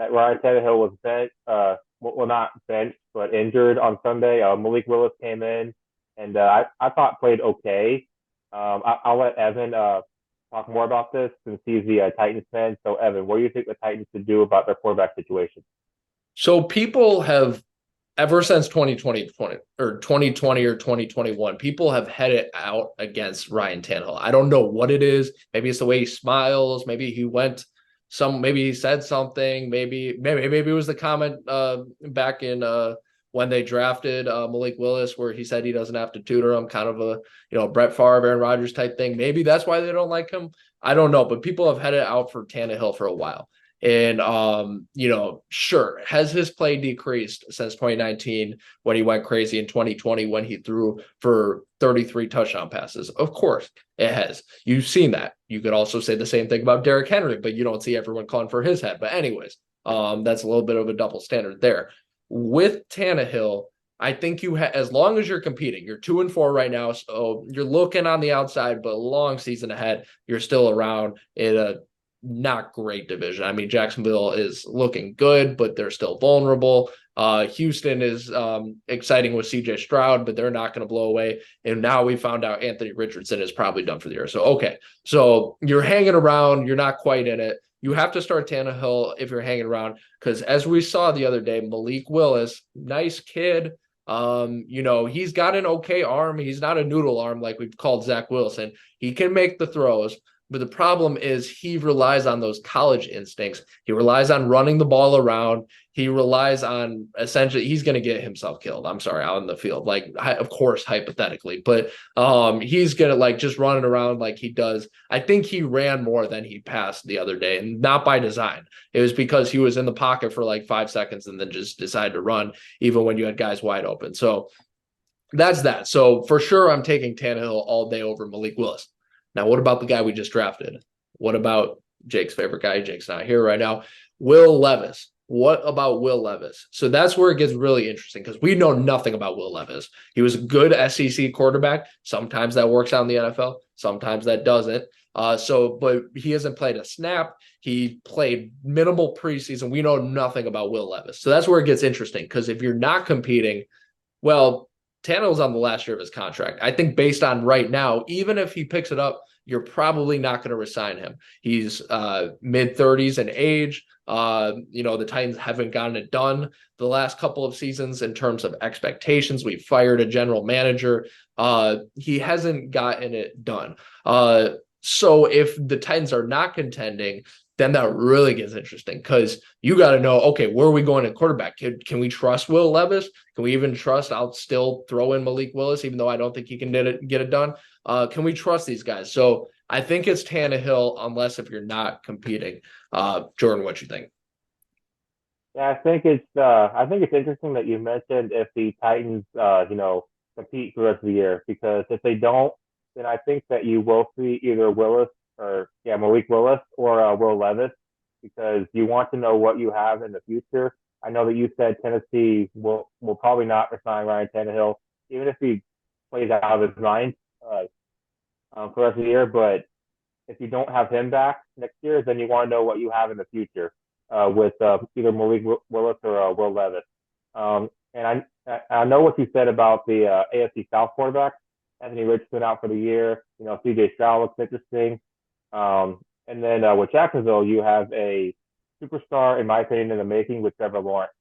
that Ryan Tannehill was well, not benched, but injured on Sunday. Malik Willis came in and I thought played okay. I'll let Evan talk more about this since he's the Titans fan. So, Evan, what do you think the Titans should do about their quarterback situation? So people have ever since 2020 or 2021, people have headed out against Ryan Tannehill. I don't know what it is. Maybe it's the way he smiles. Maybe he said something. Maybe it was the comment back in when they drafted Malik Willis, where he said he doesn't have to tutor him, kind of a Brett Favre, Aaron Rodgers type thing. Maybe that's why they don't like him. I don't know, but people have headed out for Tannehill for a while. And sure, has his play decreased since 2019 when he went crazy in 2020 when he threw for 33 touchdown passes? Of course, it has. You've seen that. You could also say the same thing about Derrick Henry, but you don't see everyone calling for his head. But anyways, that's a little bit of a double standard there. With Tannehill, I think as long as you're competing, you're 2-4 right now, so you're looking on the outside, but a long season ahead, you're still around in a not great division. I mean, Jacksonville is looking good, but they're still vulnerable. Houston is exciting with CJ Stroud, but they're not going to blow away. And now we found out Anthony Richardson is probably done for the year. So, okay. So you're hanging around. You're not quite in it. You have to start Tannehill if you're hanging around, because as we saw the other day, Malik Willis, nice kid. He's got an okay arm. He's not a noodle arm like we've called Zach Wilson. He can make the throws. But the problem is he relies on those college instincts. He relies on running the ball around. He relies on essentially he's going to get himself killed. I'm sorry, out in the field, like of course hypothetically, but he's going to like just running around like he does. I think he ran more than he passed the other day, and not by design. It was because he was in the pocket for like 5 seconds and then just decided to run, even when you had guys wide open. So that's that. So for sure, I'm taking Tannehill all day over Malik Willis. Now, what about the guy we just drafted? What about Jake's favorite guy? Jake's not here right now. Will Levis. What about Will Levis? So that's where it gets really interesting because we know nothing about Will Levis. He was a good SEC quarterback. Sometimes that works out in the NFL. Sometimes that doesn't. But he hasn't played a snap. He played minimal preseason. We know nothing about Will Levis. So that's where it gets interesting because if you're not competing, well, Tannehill's on the last year of his contract. I think based on right now, even if he picks it up, you're probably not going to resign him. He's mid-30s in age. The Titans haven't gotten it done the last couple of seasons in terms of expectations. We fired a general manager. He hasn't gotten it done. So if the Titans are not contending, then that really gets interesting because you got to know, okay, where are we going at quarterback? Can we trust Will Levis? Can we even trust? I'll still throw in Malik Willis, even though I don't think he can get it done. Can we trust these guys? So I think it's Tannehill, unless if you're not competing. Jordan, what you think? Yeah, I think it's interesting that you mentioned if the Titans compete for the rest of the year because if they don't, then I think that you will see either Malik Willis or Will Levis because you want to know what you have in the future. I know that you said Tennessee will probably not resign Ryan Tannehill, even if he plays out of his mind for the rest of the year. But if you don't have him back next year, then you want to know what you have in the future with either Malik Willis or Will Levis. And I know what you said about the AFC South quarterback. Anthony Richardson out for the year. CJ Stroud looks interesting. And then with Jacksonville, you have a superstar, in my opinion, in the making with Trevor Lawrence.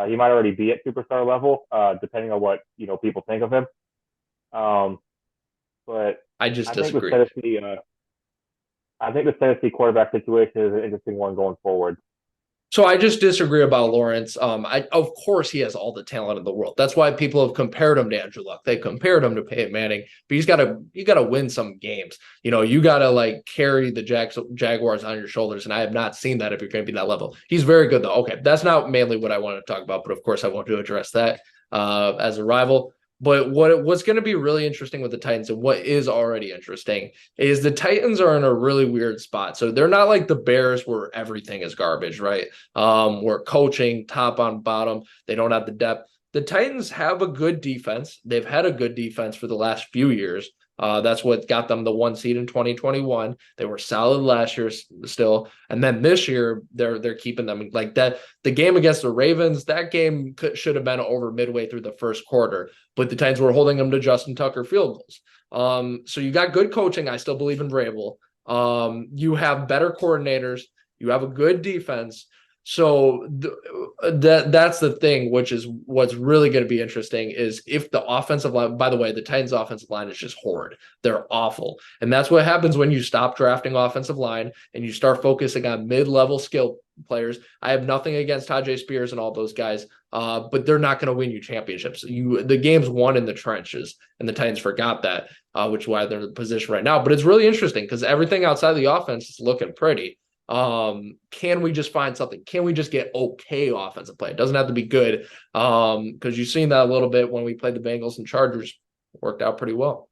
He might already be at superstar level, depending on what people think of him. But I just I think the disagree. Tennessee, I think the Tennessee quarterback situation is an interesting one going forward. So I just disagree about Lawrence. Of course he has all the talent in the world. That's why people have compared him to Andrew Luck. They compared him to Peyton Manning, but you gotta win some games. You gotta like carry the Jaguars on your shoulders, and I have not seen that if you're going to be that level. He's very good though. Okay, that's not mainly what I want to talk about, but of course I want to address that as a rival. But what's going to be really interesting with the Titans and what is already interesting is the Titans are in a really weird spot. So they're not like the Bears where everything is garbage, right? Where coaching top on bottom, they don't have the depth. The Titans have a good defense. They've had a good defense for the last few years. That's what got them the 1 seed in 2021. They were solid last year still, and then this year they're keeping them like that. The game against the Ravens, that game should have been over midway through the first quarter, but the Titans were holding them to Justin Tucker field goals. So you got good coaching. I still believe in Vrabel. You have better coordinators. You have a good defense. So that's the thing, which is what's really going to be interesting is if the offensive line, by the way, the Titans offensive line is just horrid. They're awful. And that's what happens when you stop drafting offensive line and you start focusing on mid-level skill players. I have nothing against Tajay Spears and all those guys, but they're not going to win you championships. The game's won in the trenches, and the Titans forgot that, which is why they're in the position right now. But it's really interesting because everything outside of the offense is looking pretty. Can we just find something? Can we just get okay offensive play? It doesn't have to be good. Because you've seen that a little bit when we played the Bengals and Chargers. Worked out pretty well.